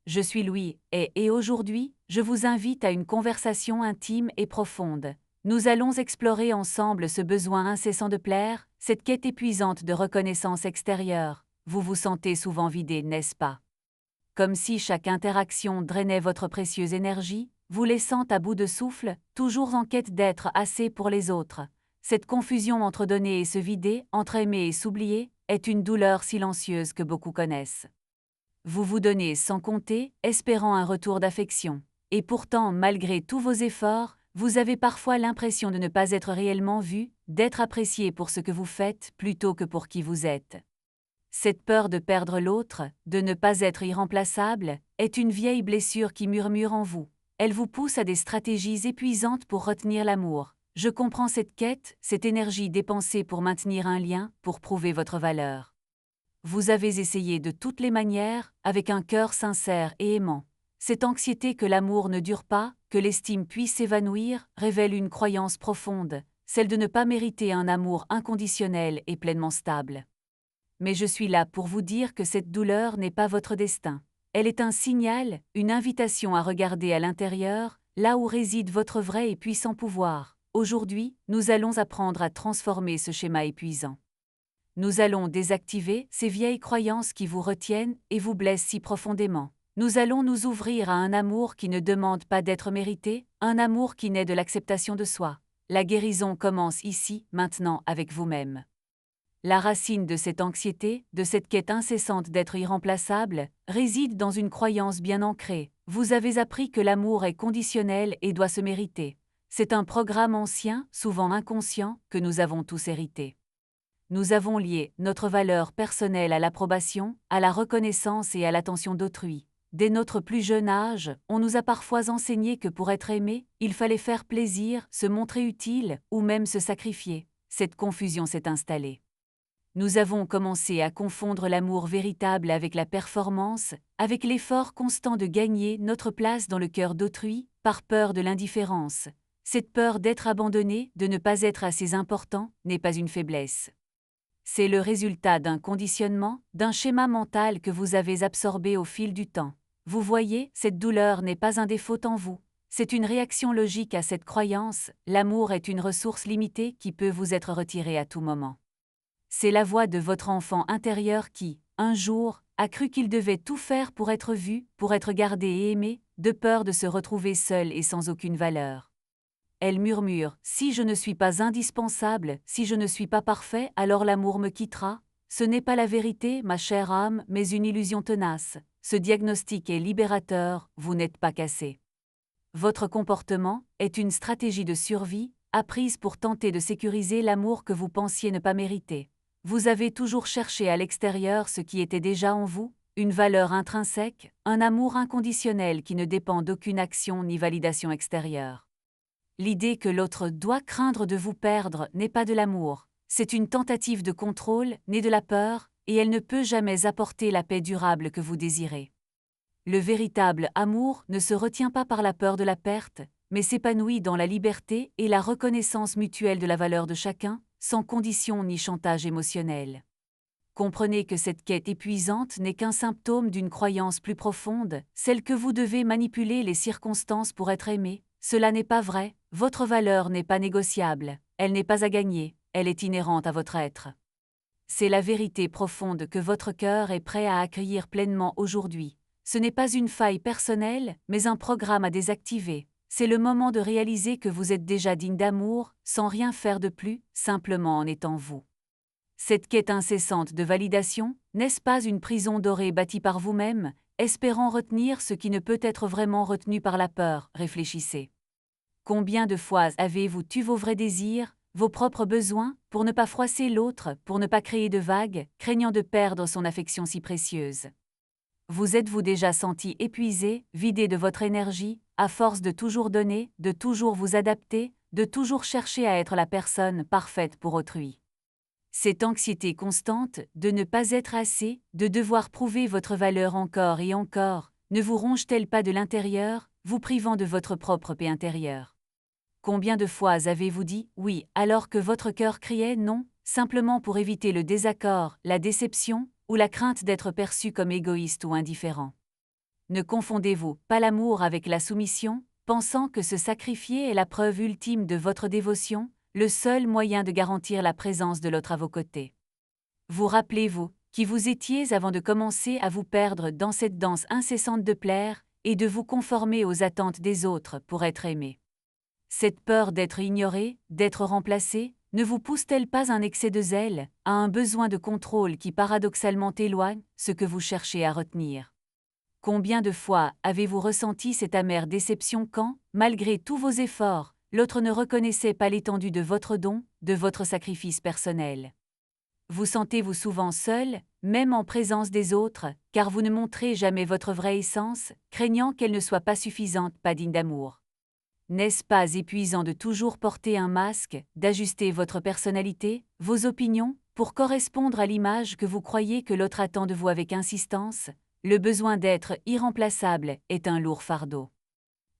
je suis Louis, et aujourd'hui, je vous invite à une conversation intime et profonde. Nous allons explorer ensemble ce besoin incessant de plaire, cette quête épuisante de reconnaissance extérieure. Vous vous sentez souvent vidé, n'est-ce pas? Comme si chaque interaction drainait votre précieuse énergie, vous laissant à bout de souffle, toujours en quête d'être assez pour les autres. Cette confusion entre donner et se vider, entre aimer et s'oublier, est une douleur silencieuse que beaucoup connaissent. Vous vous donnez sans compter, espérant un retour d'affection. Et pourtant, malgré tous vos efforts, vous avez parfois l'impression de ne pas être réellement vu, d'être apprécié pour ce que vous faites plutôt que pour qui vous êtes. Cette peur de perdre l'autre, de ne pas être irremplaçable, est une vieille blessure qui murmure en vous. Elle vous pousse à des stratégies épuisantes pour retenir l'amour. Je comprends cette quête, cette énergie dépensée pour maintenir un lien, pour prouver votre valeur. Vous avez essayé de toutes les manières, avec un cœur sincère et aimant. Cette anxiété que l'amour ne dure pas, que l'estime puisse s'évanouir, révèle une croyance profonde, celle de ne pas mériter un amour inconditionnel et pleinement stable. Mais je suis là pour vous dire que cette douleur n'est pas votre destin. Elle est un signal, une invitation à regarder à l'intérieur, là où réside votre vrai et puissant pouvoir. Aujourd'hui, nous allons apprendre à transformer ce schéma épuisant. Nous allons désactiver ces vieilles croyances qui vous retiennent et vous blessent si profondément. Nous allons nous ouvrir à un amour qui ne demande pas d'être mérité, un amour qui naît de l'acceptation de soi. La guérison commence ici, maintenant, avec vous-même. La racine de cette anxiété, de cette quête incessante d'être irremplaçable, réside dans une croyance bien ancrée. Vous avez appris que l'amour est conditionnel et doit se mériter. C'est un programme ancien, souvent inconscient, que nous avons tous hérité. Nous avons lié notre valeur personnelle à l'approbation, à la reconnaissance et à l'attention d'autrui. Dès notre plus jeune âge, on nous a parfois enseigné que pour être aimé, il fallait faire plaisir, se montrer utile, ou même se sacrifier. Cette confusion s'est installée. Nous avons commencé à confondre l'amour véritable avec la performance, avec l'effort constant de gagner notre place dans le cœur d'autrui, par peur de l'indifférence. Cette peur d'être abandonné, de ne pas être assez important, n'est pas une faiblesse. C'est le résultat d'un conditionnement, d'un schéma mental que vous avez absorbé au fil du temps. Vous voyez, cette douleur n'est pas un défaut en vous. C'est une réaction logique à cette croyance, l'amour est une ressource limitée qui peut vous être retirée à tout moment. C'est la voix de votre enfant intérieur qui, un jour, a cru qu'il devait tout faire pour être vu, pour être gardé et aimé, de peur de se retrouver seul et sans aucune valeur. Elle murmure, « Si je ne suis pas indispensable, si je ne suis pas parfait, alors l'amour me quittera. » Ce n'est pas la vérité, ma chère âme, mais une illusion tenace. Ce diagnostic est libérateur, vous n'êtes pas cassé. Votre comportement est une stratégie de survie, apprise pour tenter de sécuriser l'amour que vous pensiez ne pas mériter. Vous avez toujours cherché à l'extérieur ce qui était déjà en vous, une valeur intrinsèque, un amour inconditionnel qui ne dépend d'aucune action ni validation extérieure. L'idée que l'autre doit craindre de vous perdre n'est pas de l'amour, c'est une tentative de contrôle, née de la peur, et elle ne peut jamais apporter la paix durable que vous désirez. Le véritable amour ne se retient pas par la peur de la perte, mais s'épanouit dans la liberté et la reconnaissance mutuelle de la valeur de chacun, sans condition ni chantage émotionnel. Comprenez que cette quête épuisante n'est qu'un symptôme d'une croyance plus profonde, celle que vous devez manipuler les circonstances pour être aimé. Cela n'est pas vrai, votre valeur n'est pas négociable, elle n'est pas à gagner, elle est inhérente à votre être. C'est la vérité profonde que votre cœur est prêt à accueillir pleinement aujourd'hui. Ce n'est pas une faille personnelle, mais un programme à désactiver. C'est le moment de réaliser que vous êtes déjà digne d'amour, sans rien faire de plus, simplement en étant vous. Cette quête incessante de validation, n'est-ce pas une prison dorée bâtie par vous-même, espérant retenir ce qui ne peut être vraiment retenu par la peur? Réfléchissez. Combien de fois avez-vous tué vos vrais désirs, vos propres besoins, pour ne pas froisser l'autre, pour ne pas créer de vagues, craignant de perdre son affection si précieuse? Vous êtes-vous déjà senti épuisé, vidé de votre énergie, à force de toujours donner, de toujours vous adapter, de toujours chercher à être la personne parfaite pour autrui? Cette anxiété constante, de ne pas être assez, de devoir prouver votre valeur encore et encore, ne vous ronge-t-elle pas de l'intérieur, vous privant de votre propre paix intérieure? Combien de fois avez-vous dit « oui » alors que votre cœur criait « non », simplement pour éviter le désaccord, la déception, ou la crainte d'être perçu comme égoïste ou indifférent? Ne confondez-vous pas l'amour avec la soumission, pensant que se sacrifier est la preuve ultime de votre dévotion, le seul moyen de garantir la présence de l'autre à vos côtés. Vous rappelez-vous qui vous étiez avant de commencer à vous perdre dans cette danse incessante de plaire et de vous conformer aux attentes des autres pour être aimé. Cette peur d'être ignoré, d'être remplacé, ne vous pousse-t-elle pas à un excès de zèle, à un besoin de contrôle qui paradoxalement éloigne ce que vous cherchez à retenir? Combien de fois avez-vous ressenti cette amère déception quand, malgré tous vos efforts, l'autre ne reconnaissait pas l'étendue de votre don, de votre sacrifice personnel? Vous sentez-vous souvent seul, même en présence des autres, car vous ne montrez jamais votre vraie essence, craignant qu'elle ne soit pas suffisante, pas digne d'amour? N'est-ce pas épuisant de toujours porter un masque, d'ajuster votre personnalité, vos opinions, pour correspondre à l'image que vous croyez que l'autre attend de vous avec insistance? Le besoin d'être irremplaçable est un lourd fardeau.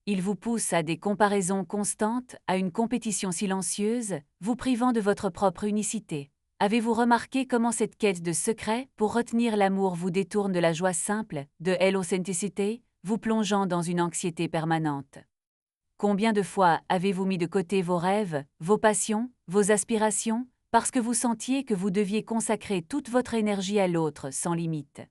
Il vous pousse à des comparaisons constantes, à une compétition silencieuse, vous privant de votre propre unicité. Avez-vous remarqué comment cette quête de secret pour retenir l'amour vous détourne de la joie simple, de l'authenticité, vous plongeant dans une anxiété permanente? Combien de fois avez-vous mis de côté vos rêves, vos passions, vos aspirations, parce que vous sentiez que vous deviez consacrer toute votre énergie à l'autre sans limite?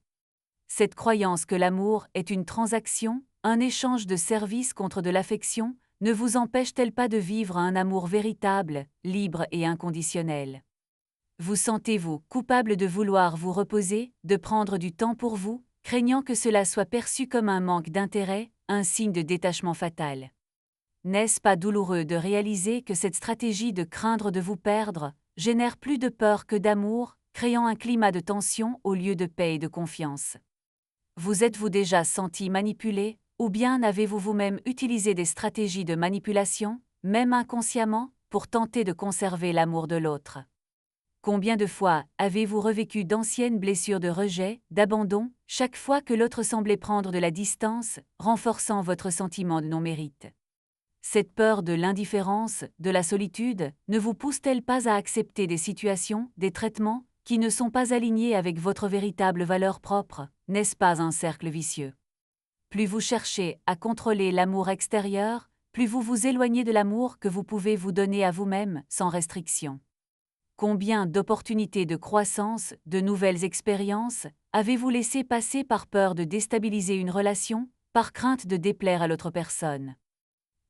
Cette croyance que l'amour est une transaction, un échange de services contre de l'affection, ne vous empêche-t-elle pas de vivre un amour véritable, libre et inconditionnel? Vous sentez-vous coupable de vouloir vous reposer, de prendre du temps pour vous, craignant que cela soit perçu comme un manque d'intérêt, un signe de détachement fatal? N'est-ce pas douloureux de réaliser que cette stratégie de craindre de vous perdre génère plus de peur que d'amour, créant un climat de tension au lieu de paix et de confiance? Vous êtes-vous déjà senti manipulé, ou bien avez-vous vous-même utilisé des stratégies de manipulation, même inconsciemment, pour tenter de conserver l'amour de l'autre? Combien de fois avez-vous revécu d'anciennes blessures de rejet, d'abandon, chaque fois que l'autre semblait prendre de la distance, renforçant votre sentiment de non-mérite? Cette peur de l'indifférence, de la solitude, ne vous pousse-t-elle pas à accepter des situations, des traitements, qui ne sont pas alignés avec votre véritable valeur propre? N'est-ce pas un cercle vicieux? Plus vous cherchez à contrôler l'amour extérieur, plus vous vous éloignez de l'amour que vous pouvez vous donner à vous-même, sans restriction. Combien d'opportunités de croissance, de nouvelles expériences, avez-vous laissé passer par peur de déstabiliser une relation, par crainte de déplaire à l'autre personne?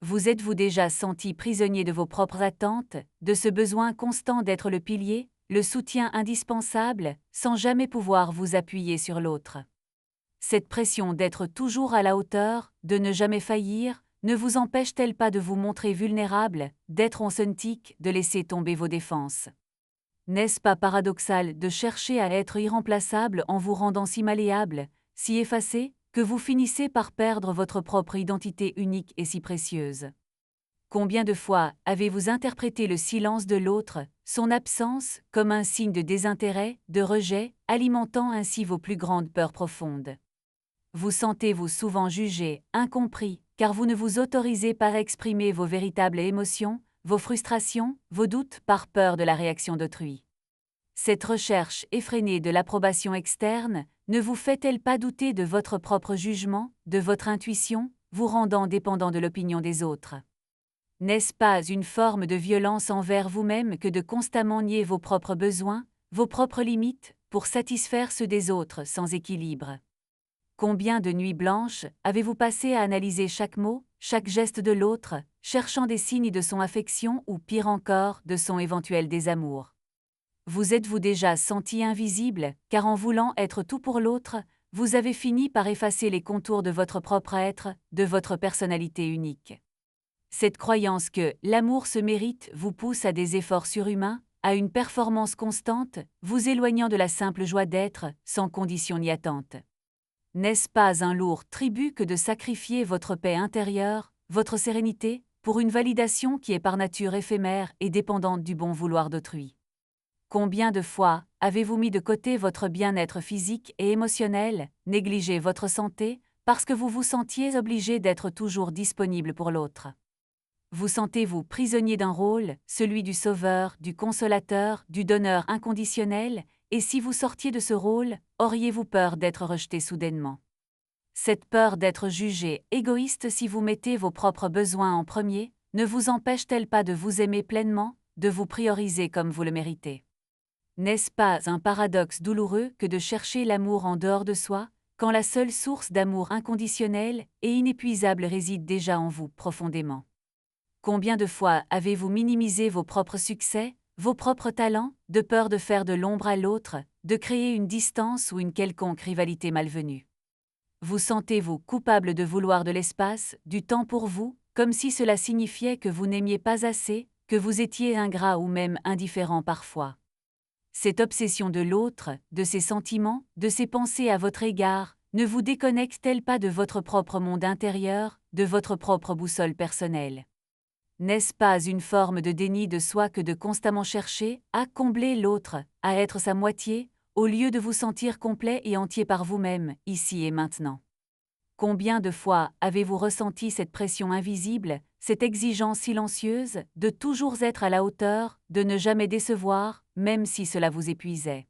Vous êtes-vous déjà senti prisonnier de vos propres attentes, de ce besoin constant d'être le pilier, le soutien indispensable, sans jamais pouvoir vous appuyer sur l'autre? Cette pression d'être toujours à la hauteur, de ne jamais faillir, ne vous empêche-t-elle pas de vous montrer vulnérable, d'être authentique, de laisser tomber vos défenses? N'est-ce pas paradoxal de chercher à être irremplaçable en vous rendant si malléable, si effacé, que vous finissez par perdre votre propre identité unique et si précieuse? Combien de fois avez-vous interprété le silence de l'autre, son absence, comme un signe de désintérêt, de rejet, alimentant ainsi vos plus grandes peurs profondes? Vous sentez-vous souvent jugé, incompris, car vous ne vous autorisez pas à exprimer vos véritables émotions, vos frustrations, vos doutes par peur de la réaction d'autrui? Cette recherche effrénée de l'approbation externe ne vous fait-elle pas douter de votre propre jugement, de votre intuition, vous rendant dépendant de l'opinion des autres? N'est-ce pas une forme de violence envers vous-même que de constamment nier vos propres besoins, vos propres limites, pour satisfaire ceux des autres sans équilibre? Combien de nuits blanches avez-vous passé à analyser chaque mot, chaque geste de l'autre, cherchant des signes de son affection ou pire encore, de son éventuel désamour? Vous êtes-vous déjà senti invisible, car en voulant être tout pour l'autre, vous avez fini par effacer les contours de votre propre être, de votre personnalité unique? Cette croyance que l'amour se mérite vous pousse à des efforts surhumains, à une performance constante, vous éloignant de la simple joie d'être, sans condition ni attente. N'est-ce pas un lourd tribut que de sacrifier votre paix intérieure, votre sérénité, pour une validation qui est par nature éphémère et dépendante du bon vouloir d'autrui? Combien de fois avez-vous mis de côté votre bien-être physique et émotionnel, négligé votre santé, parce que vous vous sentiez obligé d'être toujours disponible pour l'autre? Vous sentez-vous prisonnier d'un rôle, celui du sauveur, du consolateur, du donneur inconditionnel, et si vous sortiez de ce rôle, auriez-vous peur d'être rejeté soudainement? Cette peur d'être jugé égoïste si vous mettez vos propres besoins en premier, ne vous empêche-t-elle pas de vous aimer pleinement, de vous prioriser comme vous le méritez? N'est-ce pas un paradoxe douloureux que de chercher l'amour en dehors de soi, quand la seule source d'amour inconditionnel et inépuisable réside déjà en vous profondément? Combien de fois avez-vous minimisé vos propres succès, vos propres talents, de peur de faire de l'ombre à l'autre, de créer une distance ou une quelconque rivalité malvenue? Vous sentez-vous coupable de vouloir de l'espace, du temps pour vous, comme si cela signifiait que vous n'aimiez pas assez, que vous étiez ingrat ou même indifférent parfois? Cette obsession de l'autre, de ses sentiments, de ses pensées à votre égard, ne vous déconnecte-t-elle pas de votre propre monde intérieur, de votre propre boussole personnelle? N'est-ce pas une forme de déni de soi que de constamment chercher à combler l'autre, à être sa moitié, au lieu de vous sentir complet et entier par vous-même, ici et maintenant? Combien de fois avez-vous ressenti cette pression invisible, cette exigence silencieuse, de toujours être à la hauteur, de ne jamais décevoir, même si cela vous épuisait?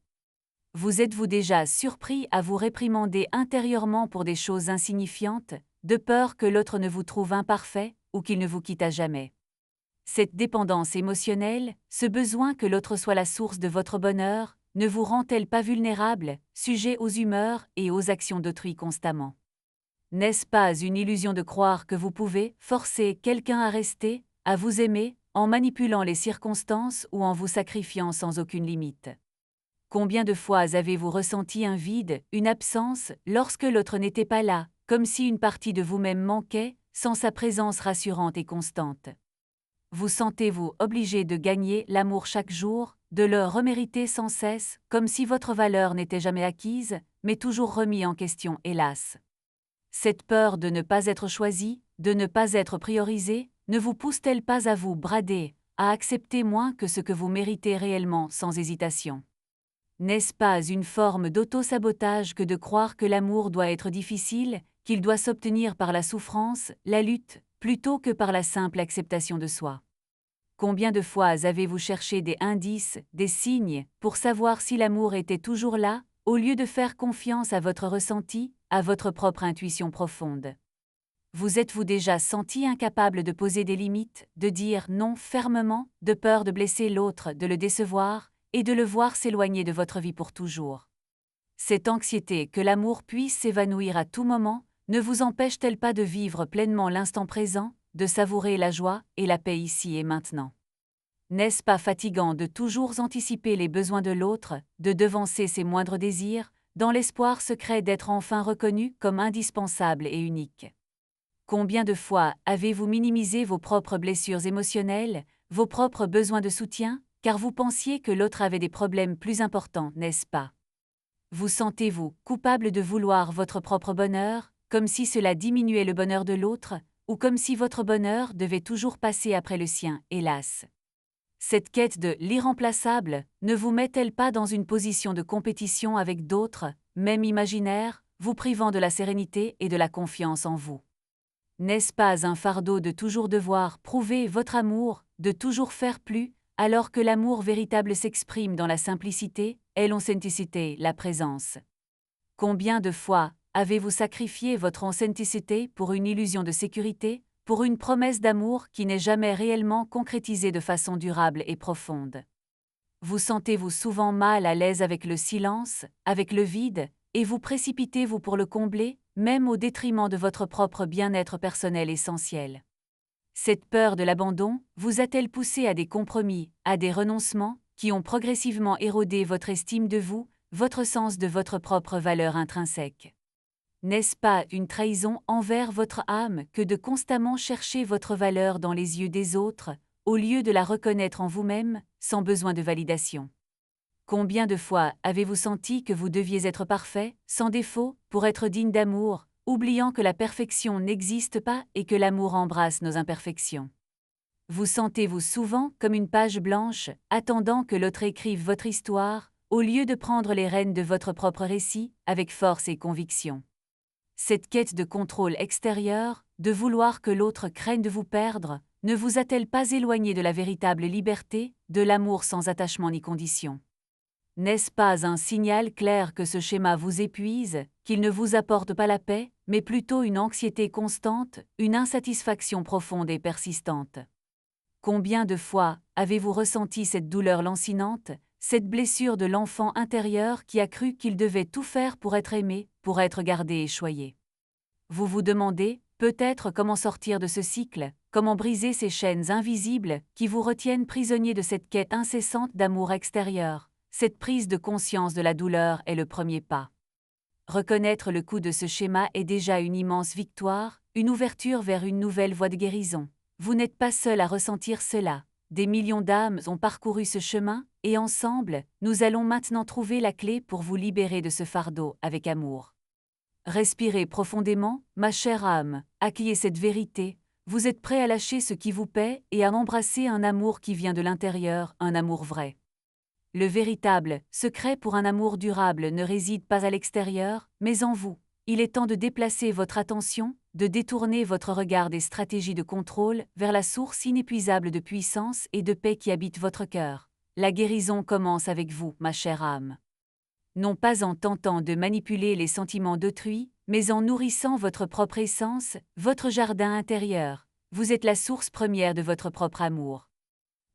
Vous êtes-vous déjà surpris à vous réprimander intérieurement pour des choses insignifiantes, de peur que l'autre ne vous trouve imparfait ou qu'il ne vous quitte à jamais? Cette dépendance émotionnelle, ce besoin que l'autre soit la source de votre bonheur, ne vous rend-elle pas vulnérable, sujet aux humeurs et aux actions d'autrui constamment? N'est-ce pas une illusion de croire que vous pouvez forcer quelqu'un à rester, à vous aimer, en manipulant les circonstances ou en vous sacrifiant sans aucune limite? Combien de fois avez-vous ressenti un vide, une absence, lorsque l'autre n'était pas là, comme si une partie de vous-même manquait, sans sa présence rassurante et constante? Vous sentez-vous obligé de gagner l'amour chaque jour, de le remériter sans cesse, comme si votre valeur n'était jamais acquise, mais toujours remise en question, hélas? Cette peur de ne pas être choisi, de ne pas être priorisé, ne vous pousse-t-elle pas à vous brader, à accepter moins que ce que vous méritez réellement sans hésitation? N'est-ce pas une forme d'auto-sabotage que de croire que l'amour doit être difficile, qu'il doit s'obtenir par la souffrance, la lutte, plutôt que par la simple acceptation de soi? Combien de fois avez-vous cherché des indices, des signes, pour savoir si l'amour était toujours là, au lieu de faire confiance à votre ressenti, à votre propre intuition profonde? Vous êtes-vous déjà senti incapable de poser des limites, de dire non fermement, de peur de blesser l'autre, de le décevoir, et de le voir s'éloigner de votre vie pour toujours? Cette anxiété que l'amour puisse s'évanouir à tout moment, ne vous empêche-t-elle pas de vivre pleinement l'instant présent, de savourer la joie et la paix ici et maintenant? N'est-ce pas fatigant de toujours anticiper les besoins de l'autre, de devancer ses moindres désirs, dans l'espoir secret d'être enfin reconnu comme indispensable et unique? Combien de fois avez-vous minimisé vos propres blessures émotionnelles, vos propres besoins de soutien, car vous pensiez que l'autre avait des problèmes plus importants, n'est-ce pas? Vous sentez-vous coupable de vouloir votre propre bonheur, comme si cela diminuait le bonheur de l'autre, ou comme si votre bonheur devait toujours passer après le sien, hélas? Cette quête de l'irremplaçable ne vous met-elle pas dans une position de compétition avec d'autres, même imaginaires, vous privant de la sérénité et de la confiance en vous? N'est-ce pas un fardeau de toujours devoir prouver votre amour, de toujours faire plus, alors que l'amour véritable s'exprime dans la simplicité et l'authenticité, la présence? Combien de fois avez-vous sacrifié votre authenticité pour une illusion de sécurité, pour une promesse d'amour qui n'est jamais réellement concrétisée de façon durable et profonde? Vous sentez-vous souvent mal à l'aise avec le silence, avec le vide, et vous précipitez-vous pour le combler, même au détriment de votre propre bien-être personnel essentiel? Cette peur de l'abandon vous a-t-elle poussé à des compromis, à des renoncements, qui ont progressivement érodé votre estime de vous, votre sens de votre propre valeur intrinsèque? N'est-ce pas une trahison envers votre âme que de constamment chercher votre valeur dans les yeux des autres, au lieu de la reconnaître en vous-même, sans besoin de validation? Combien de fois avez-vous senti que vous deviez être parfait, sans défaut, pour être digne d'amour, oubliant que la perfection n'existe pas et que l'amour embrasse nos imperfections? Vous sentez-vous souvent comme une page blanche, attendant que l'autre écrive votre histoire, au lieu de prendre les rênes de votre propre récit, avec force et conviction? Cette quête de contrôle extérieur, de vouloir que l'autre craigne de vous perdre, ne vous a-t-elle pas éloigné de la véritable liberté, de l'amour sans attachement ni condition? N'est-ce pas un signal clair que ce schéma vous épuise, qu'il ne vous apporte pas la paix, mais plutôt une anxiété constante, une insatisfaction profonde et persistante? Combien de fois avez-vous ressenti cette douleur lancinante, cette blessure de l'enfant intérieur qui a cru qu'il devait tout faire pour être aimé, pour être gardé et choyé? Vous vous demandez, peut-être, comment sortir de ce cycle, comment briser ces chaînes invisibles qui vous retiennent prisonnier de cette quête incessante d'amour extérieur. Cette prise de conscience de la douleur est le premier pas. Reconnaître le coût de ce schéma est déjà une immense victoire, une ouverture vers une nouvelle voie de guérison. Vous n'êtes pas seul à ressentir cela. Des millions d'âmes ont parcouru ce chemin, et ensemble, nous allons maintenant trouver la clé pour vous libérer de ce fardeau avec amour. Respirez profondément, ma chère âme, accueillez cette vérité. Vous êtes prêt à lâcher ce qui vous paie et à embrasser un amour qui vient de l'intérieur, un amour vrai. Le véritable secret pour un amour durable ne réside pas à l'extérieur, mais en vous. Il est temps de déplacer votre attention, de détourner votre regard des stratégies de contrôle vers la source inépuisable de puissance et de paix qui habite votre cœur. La guérison commence avec vous, ma chère âme. Non pas en tentant de manipuler les sentiments d'autrui, mais en nourrissant votre propre essence, votre jardin intérieur. Vous êtes la source première de votre propre amour.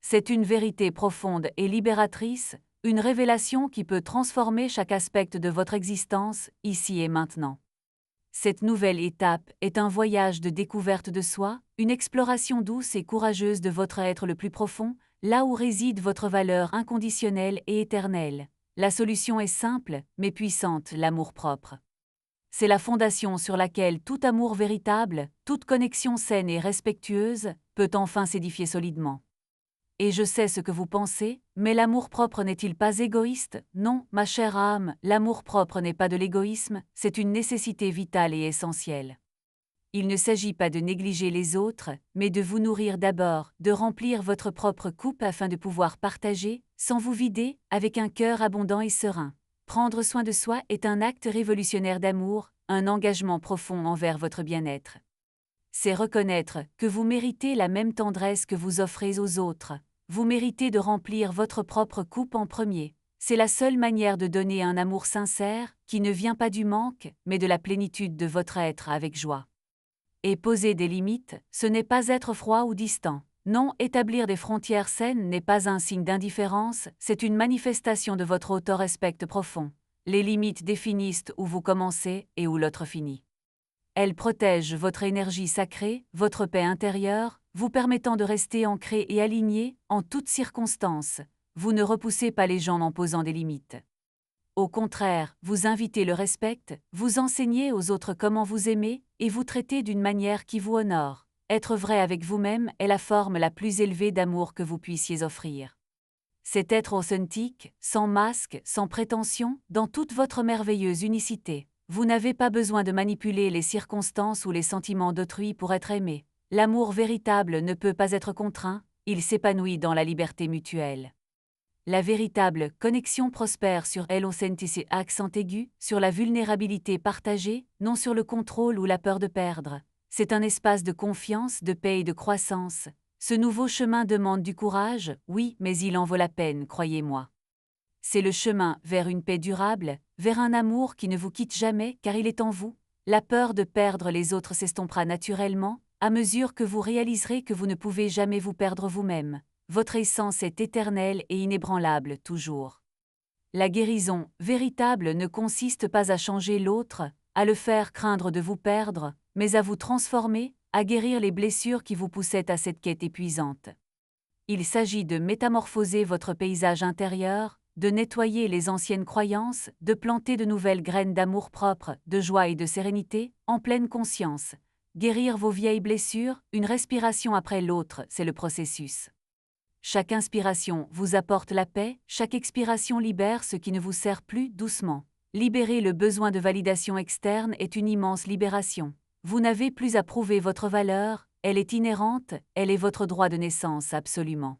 C'est une vérité profonde et libératrice, une révélation qui peut transformer chaque aspect de votre existence, ici et maintenant. Cette nouvelle étape est un voyage de découverte de soi, une exploration douce et courageuse de votre être le plus profond, là où réside votre valeur inconditionnelle et éternelle. La solution est simple, mais puissante, l'amour-propre. C'est la fondation sur laquelle tout amour véritable, toute connexion saine et respectueuse, peut enfin s'édifier solidement. Et je sais ce que vous pensez, mais l'amour-propre n'est-il pas égoïste? Non, ma chère âme, l'amour-propre n'est pas de l'égoïsme, c'est une nécessité vitale et essentielle. Il ne s'agit pas de négliger les autres, mais de vous nourrir d'abord, de remplir votre propre coupe afin de pouvoir partager, sans vous vider, avec un cœur abondant et serein. Prendre soin de soi est un acte révolutionnaire d'amour, un engagement profond envers votre bien-être. C'est reconnaître que vous méritez la même tendresse que vous offrez aux autres. Vous méritez de remplir votre propre coupe en premier. C'est la seule manière de donner un amour sincère, qui ne vient pas du manque, mais de la plénitude de votre être avec joie. Et poser des limites, ce n'est pas être froid ou distant. Non, établir des frontières saines n'est pas un signe d'indifférence, c'est une manifestation de votre auto-respect profond. Les limites définissent où vous commencez et où l'autre finit. Elles protègent votre énergie sacrée, votre paix intérieure, vous permettant de rester ancré et aligné en toutes circonstances. Vous ne repoussez pas les gens en posant des limites. Au contraire, vous invitez le respect, vous enseignez aux autres comment vous aimer, et vous traitez d'une manière qui vous honore. Être vrai avec vous-même est la forme la plus élevée d'amour que vous puissiez offrir. C'est être authentique, sans masque, sans prétention, dans toute votre merveilleuse unicité. Vous n'avez pas besoin de manipuler les circonstances ou les sentiments d'autrui pour être aimé. L'amour véritable ne peut pas être contraint, il s'épanouit dans la liberté mutuelle. La véritable connexion prospère sur l'authenticité accent aigu, sur la vulnérabilité partagée, non sur le contrôle ou la peur de perdre. C'est un espace de confiance, de paix et de croissance. Ce nouveau chemin demande du courage, oui, mais il en vaut la peine, croyez-moi. C'est le chemin vers une paix durable, vers un amour qui ne vous quitte jamais car il est en vous. La peur de perdre les autres s'estompera naturellement, à mesure que vous réaliserez que vous ne pouvez jamais vous perdre vous-même. Votre essence est éternelle et inébranlable toujours. La guérison véritable ne consiste pas à changer l'autre, à le faire craindre de vous perdre, mais à vous transformer, à guérir les blessures qui vous poussaient à cette quête épuisante. Il s'agit de métamorphoser votre paysage intérieur, de nettoyer les anciennes croyances, de planter de nouvelles graines d'amour-propre, de joie et de sérénité, en pleine conscience. Guérir vos vieilles blessures, une respiration après l'autre, c'est le processus. Chaque inspiration vous apporte la paix, chaque expiration libère ce qui ne vous sert plus doucement. Libérer le besoin de validation externe est une immense libération. Vous n'avez plus à prouver votre valeur, elle est inhérente, elle est votre droit de naissance absolument.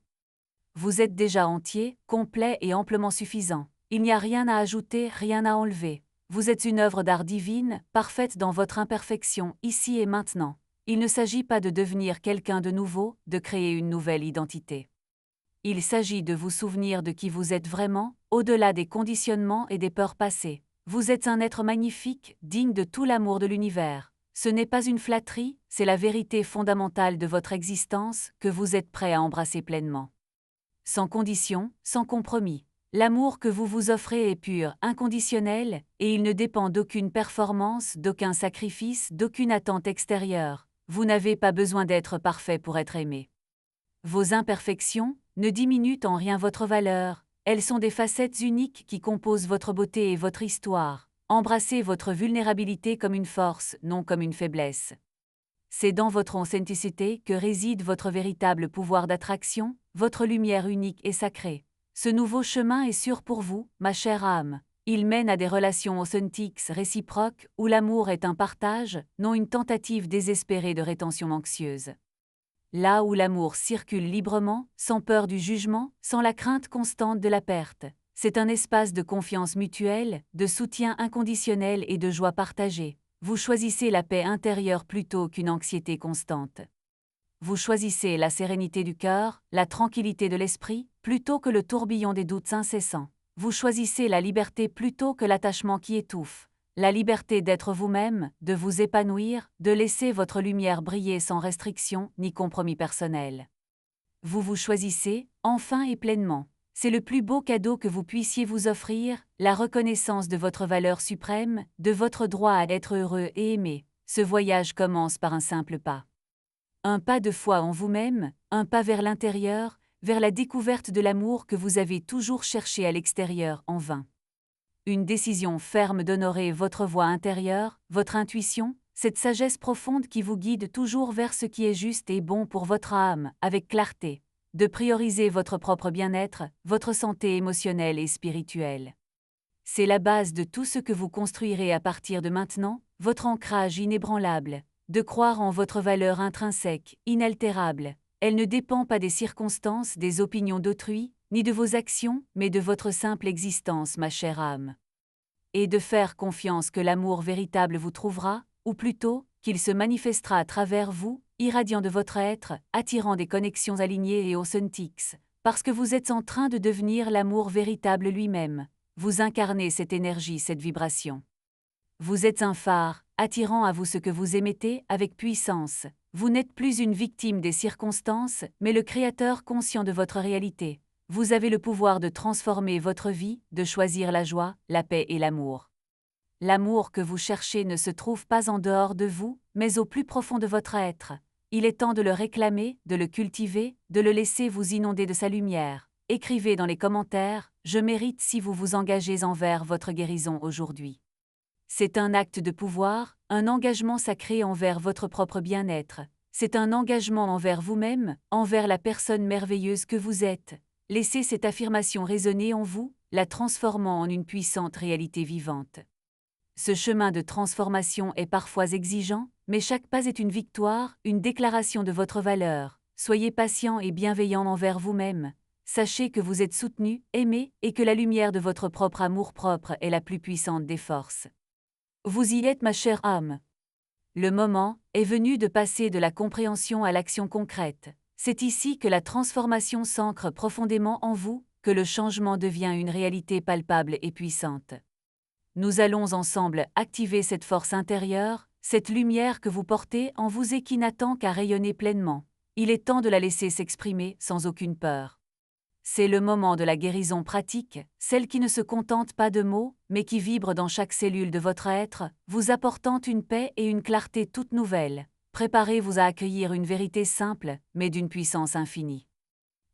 Vous êtes déjà entier, complet et amplement suffisant. Il n'y a rien à ajouter, rien à enlever. Vous êtes une œuvre d'art divine, parfaite dans votre imperfection, ici et maintenant. Il ne s'agit pas de devenir quelqu'un de nouveau, de créer une nouvelle identité. Il s'agit de vous souvenir de qui vous êtes vraiment, au-delà des conditionnements et des peurs passées. Vous êtes un être magnifique, digne de tout l'amour de l'univers. Ce n'est pas une flatterie, c'est la vérité fondamentale de votre existence que vous êtes prêt à embrasser pleinement. Sans condition, sans compromis. L'amour que vous vous offrez est pur, inconditionnel, et il ne dépend d'aucune performance, d'aucun sacrifice, d'aucune attente extérieure. Vous n'avez pas besoin d'être parfait pour être aimé. Vos imperfections ne diminuent en rien votre valeur, elles sont des facettes uniques qui composent votre beauté et votre histoire. Embrassez votre vulnérabilité comme une force, non comme une faiblesse. C'est dans votre authenticité que réside votre véritable pouvoir d'attraction, votre lumière unique et sacrée. Ce nouveau chemin est sûr pour vous, ma chère âme. Il mène à des relations authentiques, réciproques, où l'amour est un partage, non une tentative désespérée de rétention anxieuse. Là où l'amour circule librement, sans peur du jugement, sans la crainte constante de la perte. C'est un espace de confiance mutuelle, de soutien inconditionnel et de joie partagée. Vous choisissez la paix intérieure plutôt qu'une anxiété constante. Vous choisissez la sérénité du cœur, la tranquillité de l'esprit, plutôt que le tourbillon des doutes incessants. Vous choisissez la liberté plutôt que l'attachement qui étouffe. La liberté d'être vous-même, de vous épanouir, de laisser votre lumière briller sans restriction ni compromis personnel. Vous vous choisissez, enfin et pleinement. C'est le plus beau cadeau que vous puissiez vous offrir, la reconnaissance de votre valeur suprême, de votre droit à être heureux et aimé. Ce voyage commence par un simple pas. Un pas de foi en vous-même, un pas vers l'intérieur, vers la découverte de l'amour que vous avez toujours cherché à l'extérieur en vain. Une décision ferme d'honorer votre voix intérieure, votre intuition, cette sagesse profonde qui vous guide toujours vers ce qui est juste et bon pour votre âme, avec clarté, de prioriser votre propre bien-être, votre santé émotionnelle et spirituelle. C'est la base de tout ce que vous construirez à partir de maintenant, votre ancrage inébranlable, de croire en votre valeur intrinsèque, inaltérable. Elle ne dépend pas des circonstances, des opinions d'autrui, ni de vos actions, mais de votre simple existence, ma chère âme. Et de faire confiance que l'amour véritable vous trouvera, ou plutôt, qu'il se manifestera à travers vous, irradiant de votre être, attirant des connexions alignées et authentiques, parce que vous êtes en train de devenir l'amour véritable lui-même. Vous incarnez cette énergie, cette vibration. Vous êtes un phare, attirant à vous ce que vous émettez avec puissance. Vous n'êtes plus une victime des circonstances, mais le créateur conscient de votre réalité. Vous avez le pouvoir de transformer votre vie, de choisir la joie, la paix et l'amour. L'amour que vous cherchez ne se trouve pas en dehors de vous, mais au plus profond de votre être. Il est temps de le réclamer, de le cultiver, de le laisser vous inonder de sa lumière. Écrivez dans les commentaires « Je mérite » si vous vous engagez envers votre guérison aujourd'hui. C'est un acte de pouvoir, un engagement sacré envers votre propre bien-être. C'est un engagement envers vous-même, envers la personne merveilleuse que vous êtes. Laissez cette affirmation résonner en vous, la transformant en une puissante réalité vivante. Ce chemin de transformation est parfois exigeant, mais chaque pas est une victoire, une déclaration de votre valeur. Soyez patient et bienveillant envers vous-même. Sachez que vous êtes soutenu, aimé, et que la lumière de votre propre amour-propre est la plus puissante des forces. Vous y êtes, ma chère âme. Le moment est venu de passer de la compréhension à l'action concrète. C'est ici que la transformation s'ancre profondément en vous, que le changement devient une réalité palpable et puissante. Nous allons ensemble activer cette force intérieure, cette lumière que vous portez en vous et qui n'attend qu'à rayonner pleinement. Il est temps de la laisser s'exprimer sans aucune peur. C'est le moment de la guérison pratique, celle qui ne se contente pas de mots, mais qui vibre dans chaque cellule de votre être, vous apportant une paix et une clarté toute nouvelles. Préparez-vous à accueillir une vérité simple, mais d'une puissance infinie.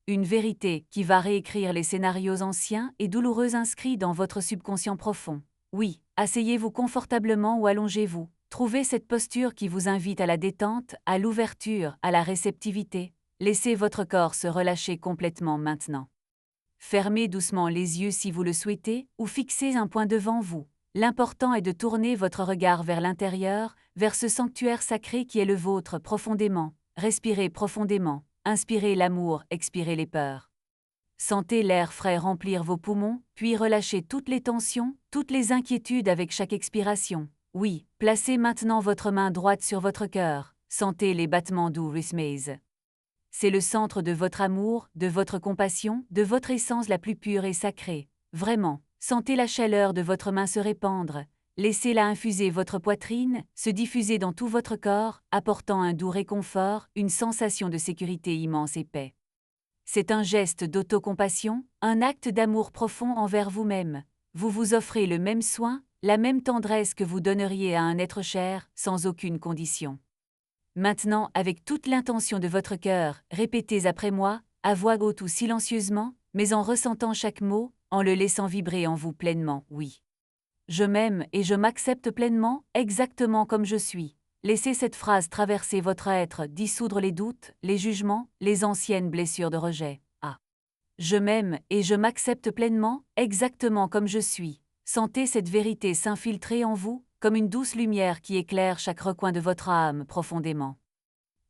Une vérité qui va réécrire les scénarios anciens et douloureux inscrits dans votre subconscient profond. Oui, asseyez-vous confortablement ou allongez-vous. Trouvez cette posture qui vous invite à la détente, à l'ouverture, à la réceptivité. Laissez votre corps se relâcher complètement maintenant. Fermez doucement les yeux si vous le souhaitez, ou fixez un point devant vous. L'important est de tourner votre regard vers l'intérieur, vers ce sanctuaire sacré qui est le vôtre profondément. Respirez profondément, inspirez l'amour, expirez les peurs. Sentez l'air frais remplir vos poumons, puis relâchez toutes les tensions, toutes les inquiétudes avec chaque expiration. Oui, placez maintenant votre main droite sur votre cœur, sentez les battements doux rythmés. C'est le centre de votre amour, de votre compassion, de votre essence la plus pure et sacrée. Vraiment, sentez la chaleur de votre main se répandre, laissez-la infuser votre poitrine, se diffuser dans tout votre corps, apportant un doux réconfort, une sensation de sécurité immense et paix. C'est un geste d'autocompassion, un acte d'amour profond envers vous-même. Vous vous offrez le même soin, la même tendresse que vous donneriez à un être cher, sans aucune condition. Maintenant, avec toute l'intention de votre cœur, répétez après moi, à voix haute ou silencieusement, mais en ressentant chaque mot, en le laissant vibrer en vous pleinement, oui. Je m'aime et je m'accepte pleinement, exactement comme je suis. Laissez cette phrase traverser votre être, dissoudre les doutes, les jugements, les anciennes blessures de rejet. Ah. Je m'aime et je m'accepte pleinement, exactement comme je suis. Sentez cette vérité s'infiltrer en vous, comme une douce lumière qui éclaire chaque recoin de votre âme profondément.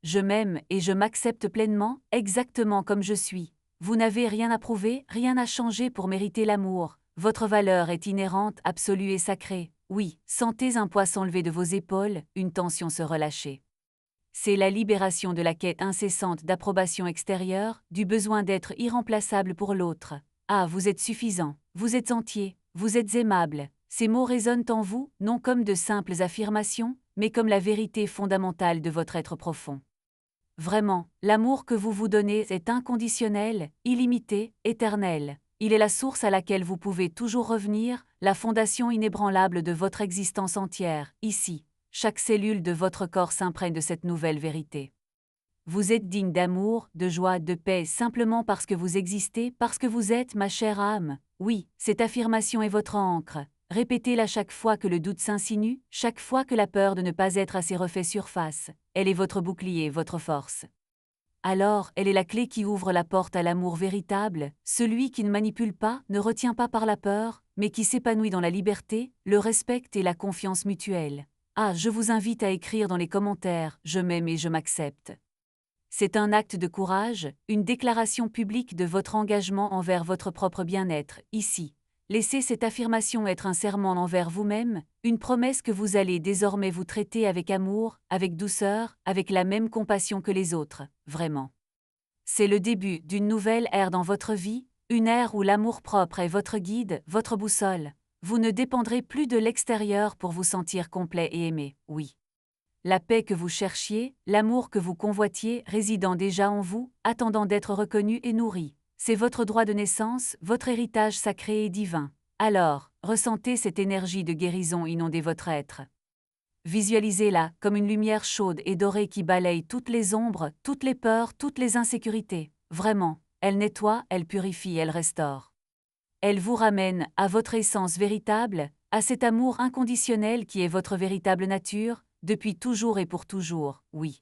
Je m'aime et je m'accepte pleinement, exactement comme je suis. Vous n'avez rien à prouver, rien à changer pour mériter l'amour. Votre valeur est inhérente, absolue et sacrée. Oui, sentez un poids s'enlever de vos épaules, une tension se relâcher. C'est la libération de la quête incessante d'approbation extérieure, du besoin d'être irremplaçable pour l'autre. Ah, vous êtes suffisant, vous êtes entier, vous êtes aimable. Ces mots résonnent en vous, non comme de simples affirmations, mais comme la vérité fondamentale de votre être profond. Vraiment, l'amour que vous vous donnez est inconditionnel, illimité, éternel. Il est la source à laquelle vous pouvez toujours revenir, la fondation inébranlable de votre existence entière, ici. Chaque cellule de votre corps s'imprègne de cette nouvelle vérité. Vous êtes digne d'amour, de joie, de paix simplement parce que vous existez, parce que vous êtes ma chère âme. Oui, cette affirmation est votre ancre. Répétez-la chaque fois que le doute s'insinue, chaque fois que la peur de ne pas être assez refait surface. Elle est votre bouclier, votre force. Alors, elle est la clé qui ouvre la porte à l'amour véritable, celui qui ne manipule pas, ne retient pas par la peur, mais qui s'épanouit dans la liberté, le respect et la confiance mutuelle. Ah, je vous invite à écrire dans les commentaires « Je m'aime et je m'accepte ». C'est un acte de courage, une déclaration publique de votre engagement envers votre propre bien-être, ici. Laissez cette affirmation être un serment envers vous-même, une promesse que vous allez désormais vous traiter avec amour, avec douceur, avec la même compassion que les autres, vraiment. C'est le début d'une nouvelle ère dans votre vie, une ère où l'amour-propre est votre guide, votre boussole. Vous ne dépendrez plus de l'extérieur pour vous sentir complet et aimé, oui. La paix que vous cherchiez, l'amour que vous convoitiez résidant déjà en vous, attendant d'être reconnu et nourri. C'est votre droit de naissance, votre héritage sacré et divin. Alors, ressentez cette énergie de guérison inonder votre être. Visualisez-la comme une lumière chaude et dorée qui balaye toutes les ombres, toutes les peurs, toutes les insécurités. Vraiment, elle nettoie, elle purifie, elle restaure. Elle vous ramène à votre essence véritable, à cet amour inconditionnel qui est votre véritable nature, depuis toujours et pour toujours, oui.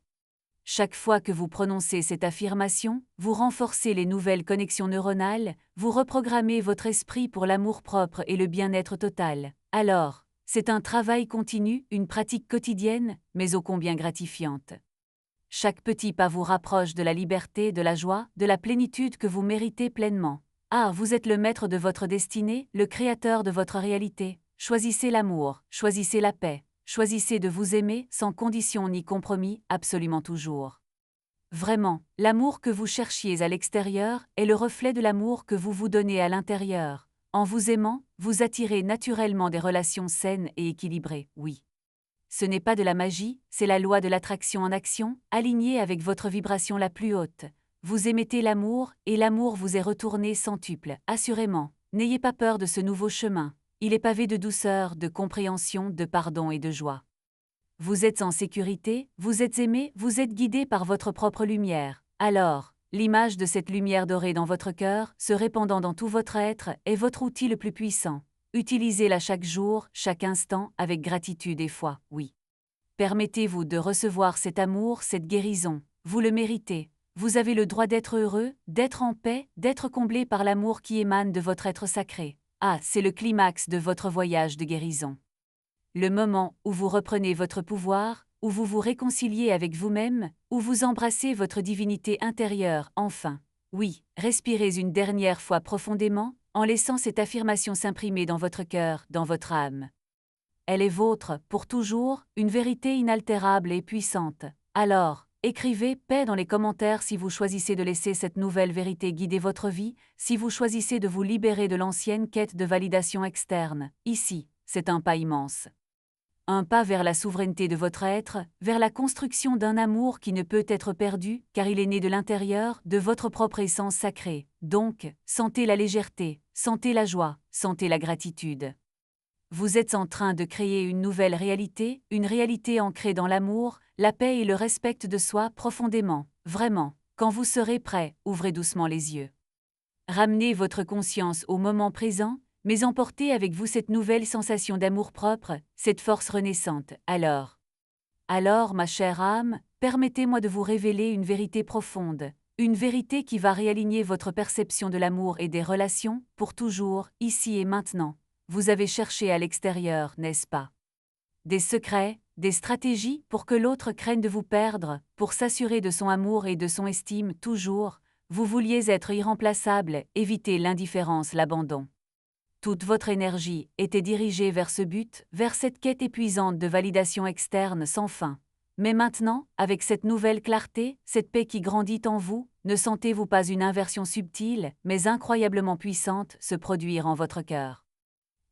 Chaque fois que vous prononcez cette affirmation, vous renforcez les nouvelles connexions neuronales, vous reprogrammez votre esprit pour l'amour-propre et le bien-être total. Alors, c'est un travail continu, une pratique quotidienne, mais ô combien gratifiante. Chaque petit pas vous rapproche de la liberté, de la joie, de la plénitude que vous méritez pleinement. Ah, vous êtes le maître de votre destinée, le créateur de votre réalité. Choisissez l'amour, choisissez la paix. Choisissez de vous aimer sans condition ni compromis, absolument toujours. Vraiment, l'amour que vous cherchiez à l'extérieur est le reflet de l'amour que vous vous donnez à l'intérieur. En vous aimant, vous attirez naturellement des relations saines et équilibrées, oui. Ce n'est pas de la magie, c'est la loi de l'attraction en action, alignée avec votre vibration la plus haute. Vous émettez l'amour, et l'amour vous est retourné centuple, assurément. N'ayez pas peur de ce nouveau chemin. Il est pavé de douceur, de compréhension, de pardon et de joie. Vous êtes en sécurité, vous êtes aimé, vous êtes guidé par votre propre lumière. Alors, l'image de cette lumière dorée dans votre cœur, se répandant dans tout votre être, est votre outil le plus puissant. Utilisez-la chaque jour, chaque instant, avec gratitude et foi, oui. Permettez-vous de recevoir cet amour, cette guérison. Vous le méritez. Vous avez le droit d'être heureux, d'être en paix, d'être comblé par l'amour qui émane de votre être sacré. Ah, c'est le climax de votre voyage de guérison. Le moment où vous reprenez votre pouvoir, où vous vous réconciliez avec vous-même, où vous embrassez votre divinité intérieure, enfin. Oui, respirez une dernière fois profondément, en laissant cette affirmation s'imprimer dans votre cœur, dans votre âme. Elle est vôtre, pour toujours, une vérité inaltérable et puissante. Alors, Écrivez paix dans les commentaires si vous choisissez de laisser cette nouvelle vérité guider votre vie, si vous choisissez de vous libérer de l'ancienne quête de validation externe. Ici, c'est un pas immense. Un pas vers la souveraineté de votre être, vers la construction d'un amour qui ne peut être perdu, car il est né de l'intérieur, de votre propre essence sacrée. Donc, sentez la légèreté, sentez la joie, sentez la gratitude. Vous êtes en train de créer une nouvelle réalité, une réalité ancrée dans l'amour, la paix et le respect de soi profondément, vraiment. Quand vous serez prêt, ouvrez doucement les yeux. Ramenez votre conscience au moment présent, mais emportez avec vous cette nouvelle sensation d'amour-propre, cette force renaissante. Alors, ma chère âme, permettez-moi de vous révéler une vérité profonde, une vérité qui va réaligner votre perception de l'amour et des relations, pour toujours, ici et maintenant. Vous avez cherché à l'extérieur, n'est-ce pas? Des secrets, des stratégies pour que l'autre craigne de vous perdre, pour s'assurer de son amour et de son estime toujours. Vous vouliez être irremplaçable, éviter l'indifférence, l'abandon. Toute votre énergie était dirigée vers ce but, vers cette quête épuisante de validation externe sans fin. Mais maintenant, avec cette nouvelle clarté, cette paix qui grandit en vous, ne sentez-vous pas une inversion subtile, mais incroyablement puissante, se produire en votre cœur?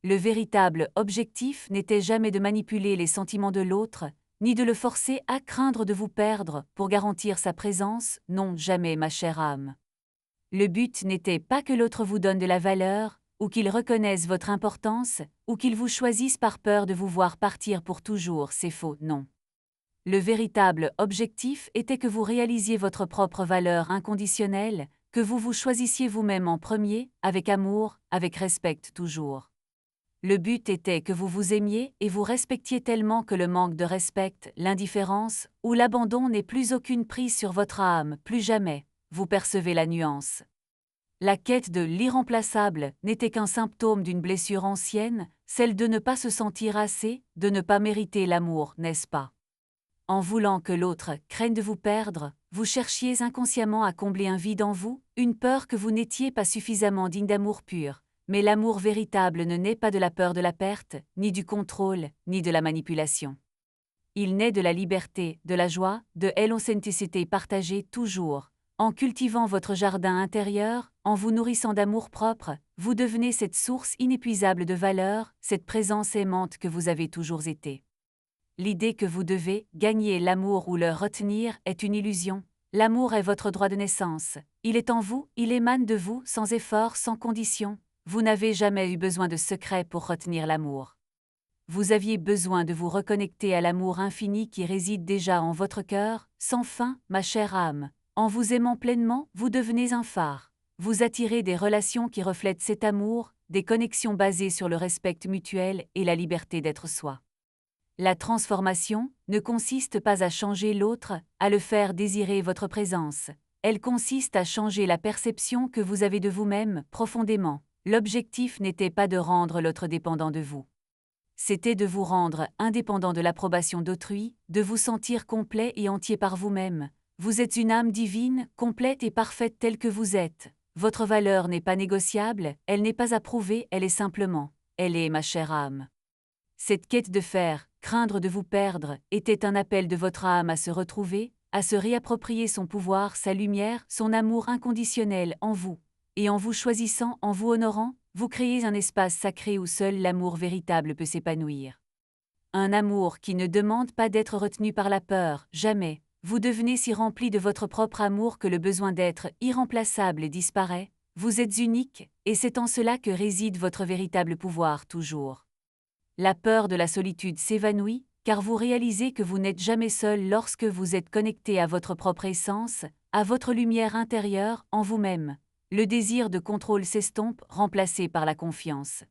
Le véritable objectif n'était jamais de manipuler les sentiments de l'autre, ni de le forcer à craindre de vous perdre pour garantir sa présence, non, jamais, ma chère âme. Le but n'était pas que l'autre vous donne de la valeur, ou qu'il reconnaisse votre importance, ou qu'il vous choisisse par peur de vous voir partir pour toujours, c'est faux, non. Le véritable objectif était que vous réalisiez votre propre valeur inconditionnelle, que vous vous choisissiez vous-même en premier, avec amour, avec respect toujours. Le but était que vous vous aimiez et vous respectiez tellement que le manque de respect, l'indifférence ou l'abandon n'ait plus aucune prise sur votre âme, plus jamais. Vous percevez la nuance. La quête de l'irremplaçable n'était qu'un symptôme d'une blessure ancienne, celle de ne pas se sentir assez, de ne pas mériter l'amour, n'est-ce pas? En voulant que l'autre craigne de vous perdre, vous cherchiez inconsciemment à combler un vide en vous, une peur que vous n'étiez pas suffisamment digne d'amour pur. Mais l'amour véritable ne naît pas de la peur de la perte, ni du contrôle, ni de la manipulation. Il naît de la liberté, de la joie, de l'authenticité partagée toujours. En cultivant votre jardin intérieur, en vous nourrissant d'amour propre, vous devenez cette source inépuisable de valeur, cette présence aimante que vous avez toujours été. L'idée que vous devez gagner l'amour ou le retenir est une illusion. L'amour est votre droit de naissance. Il est en vous, il émane de vous, sans effort, sans condition. Vous n'avez jamais eu besoin de secret pour retenir l'amour. Vous aviez besoin de vous reconnecter à l'amour infini qui réside déjà en votre cœur, sans fin, ma chère âme. En vous aimant pleinement, vous devenez un phare. Vous attirez des relations qui reflètent cet amour, des connexions basées sur le respect mutuel et la liberté d'être soi. La transformation ne consiste pas à changer l'autre, à le faire désirer votre présence. Elle consiste à changer la perception que vous avez de vous-même profondément. L'objectif n'était pas de rendre l'autre dépendant de vous. C'était de vous rendre indépendant de l'approbation d'autrui, de vous sentir complet et entier par vous-même. Vous êtes une âme divine, complète et parfaite telle que vous êtes. Votre valeur n'est pas négociable, elle n'est pas approuvée, elle est simplement. Elle est ma chère âme. Cette quête de faire, craindre de vous perdre, était un appel de votre âme à se retrouver, à se réapproprier son pouvoir, sa lumière, son amour inconditionnel en vous. Et en vous choisissant, en vous honorant, vous créez un espace sacré où seul l'amour véritable peut s'épanouir. Un amour qui ne demande pas d'être retenu par la peur, jamais. Vous devenez si rempli de votre propre amour que le besoin d'être irremplaçable disparaît. Vous êtes unique, et c'est en cela que réside votre véritable pouvoir toujours. La peur de la solitude s'évanouit, car vous réalisez que vous n'êtes jamais seul lorsque vous êtes connecté à votre propre essence, à votre lumière intérieure, en vous-même. Le désir de contrôle s'estompe, remplacé par la confiance.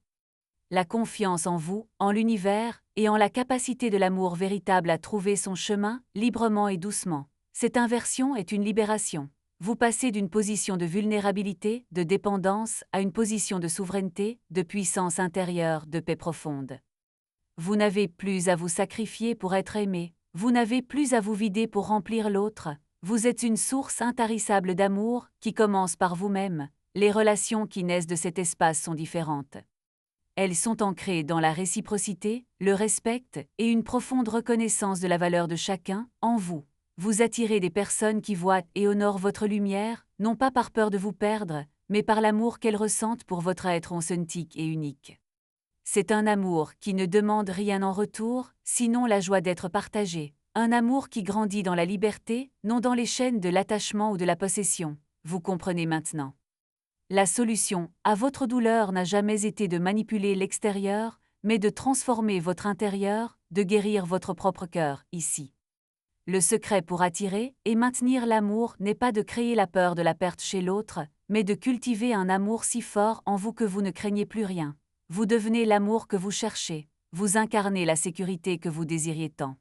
La confiance en vous, en l'univers, et en la capacité de l'amour véritable à trouver son chemin, librement et doucement. Cette inversion est une libération. Vous passez d'une position de vulnérabilité, de dépendance, à une position de souveraineté, de puissance intérieure, de paix profonde. Vous n'avez plus à vous sacrifier pour être aimé, vous n'avez plus à vous vider pour remplir l'autre. Vous êtes une source intarissable d'amour qui commence par vous-même. Les relations qui naissent de cet espace sont différentes. Elles sont ancrées dans la réciprocité, le respect et une profonde reconnaissance de la valeur de chacun, en vous. Vous attirez des personnes qui voient et honorent votre lumière, non pas par peur de vous perdre, mais par l'amour qu'elles ressentent pour votre être authentique et unique. C'est un amour qui ne demande rien en retour, sinon la joie d'être partagé. Un amour qui grandit dans la liberté, non dans les chaînes de l'attachement ou de la possession. Vous comprenez maintenant. La solution à votre douleur n'a jamais été de manipuler l'extérieur, mais de transformer votre intérieur, de guérir votre propre cœur, ici. Le secret pour attirer et maintenir l'amour n'est pas de créer la peur de la perte chez l'autre, mais de cultiver un amour si fort en vous que vous ne craignez plus rien. Vous devenez l'amour que vous cherchez, vous incarnez la sécurité que vous désiriez tant.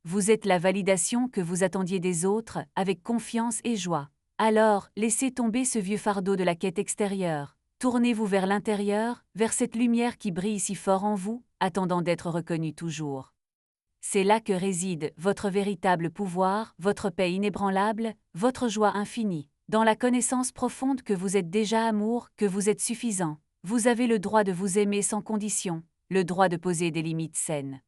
Vous êtes la validation que vous attendiez des autres, avec confiance et joie. Alors, laissez tomber ce vieux fardeau de la quête extérieure. Tournez-vous vers l'intérieur, vers cette lumière qui brille si fort en vous, attendant d'être reconnue toujours. C'est là que réside votre véritable pouvoir, votre paix inébranlable, votre joie infinie. Dans la connaissance profonde que vous êtes déjà amour, que vous êtes suffisant. Vous avez le droit de vous aimer sans condition, le droit de poser des limites saines.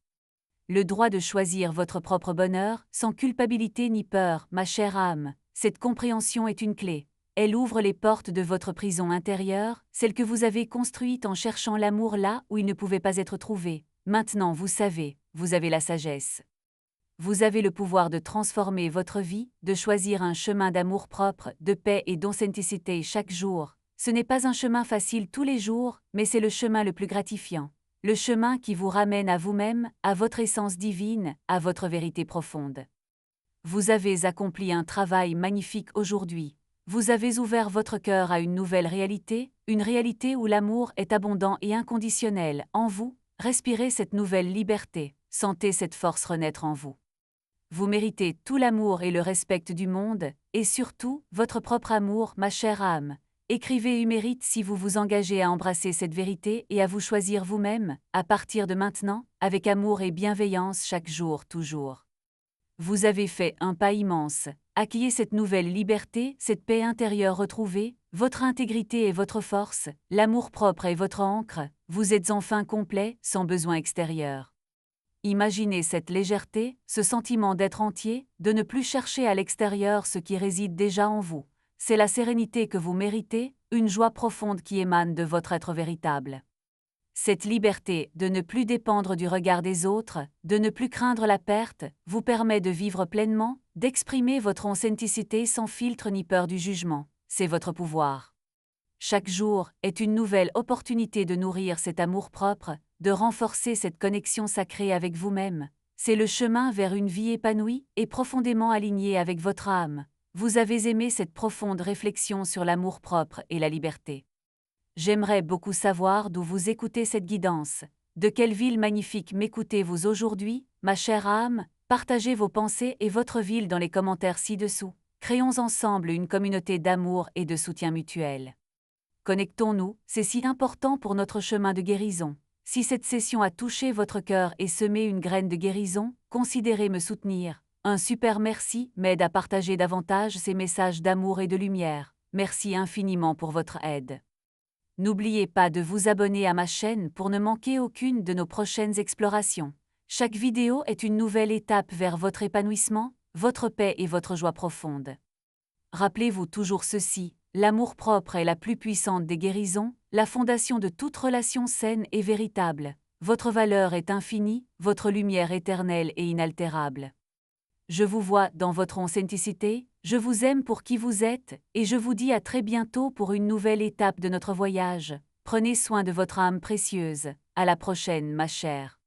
Le droit de choisir votre propre bonheur, sans culpabilité ni peur, ma chère âme. Cette compréhension est une clé. Elle ouvre les portes de votre prison intérieure, celle que vous avez construite en cherchant l'amour là où il ne pouvait pas être trouvé. Maintenant vous savez, vous avez la sagesse. Vous avez le pouvoir de transformer votre vie, de choisir un chemin d'amour-propre, de paix et d'authenticité chaque jour. Ce n'est pas un chemin facile tous les jours, mais c'est le chemin le plus gratifiant. Le chemin qui vous ramène à vous-même, à votre essence divine, à votre vérité profonde. Vous avez accompli un travail magnifique aujourd'hui. Vous avez ouvert votre cœur à une nouvelle réalité, une réalité où l'amour est abondant et inconditionnel en vous. Respirez cette nouvelle liberté, sentez cette force renaître en vous. Vous méritez tout l'amour et le respect du monde, et surtout, votre propre amour, ma chère âme. Écrivez mérite si vous vous engagez à embrasser cette vérité et à vous choisir vous-même, à partir de maintenant, avec amour et bienveillance chaque jour, toujours. Vous avez fait un pas immense. Accueillez cette nouvelle liberté, cette paix intérieure retrouvée, votre intégrité et votre force, l'amour-propre est votre ancre, vous êtes enfin complet, sans besoin extérieur. Imaginez cette légèreté, ce sentiment d'être entier, de ne plus chercher à l'extérieur ce qui réside déjà en vous. C'est la sérénité que vous méritez, une joie profonde qui émane de votre être véritable. Cette liberté de ne plus dépendre du regard des autres, de ne plus craindre la perte, vous permet de vivre pleinement, d'exprimer votre authenticité sans filtre ni peur du jugement. C'est votre pouvoir. Chaque jour est une nouvelle opportunité de nourrir cet amour-propre, de renforcer cette connexion sacrée avec vous-même. C'est le chemin vers une vie épanouie et profondément alignée avec votre âme. Vous avez aimé cette profonde réflexion sur l'amour-propre et la liberté. J'aimerais beaucoup savoir d'où vous écoutez cette guidance. De quelle ville magnifique m'écoutez-vous aujourd'hui, ma chère âme? Partagez vos pensées et votre ville dans les commentaires ci-dessous. Créons ensemble une communauté d'amour et de soutien mutuel. Connectons-nous, c'est si important pour notre chemin de guérison. Si cette session a touché votre cœur et semé une graine de guérison, considérez me soutenir. Un super merci m'aide à partager davantage ces messages d'amour et de lumière. Merci infiniment pour votre aide. N'oubliez pas de vous abonner à ma chaîne pour ne manquer aucune de nos prochaines explorations. Chaque vidéo est une nouvelle étape vers votre épanouissement, votre paix et votre joie profonde. Rappelez-vous toujours ceci, l'amour-propre est la plus puissante des guérisons, la fondation de toute relation saine et véritable. Votre valeur est infinie, votre lumière éternelle et inaltérable. Je vous vois dans votre authenticité, je vous aime pour qui vous êtes, et je vous dis à très bientôt pour une nouvelle étape de notre voyage. Prenez soin de votre âme précieuse. À la prochaine, ma chère.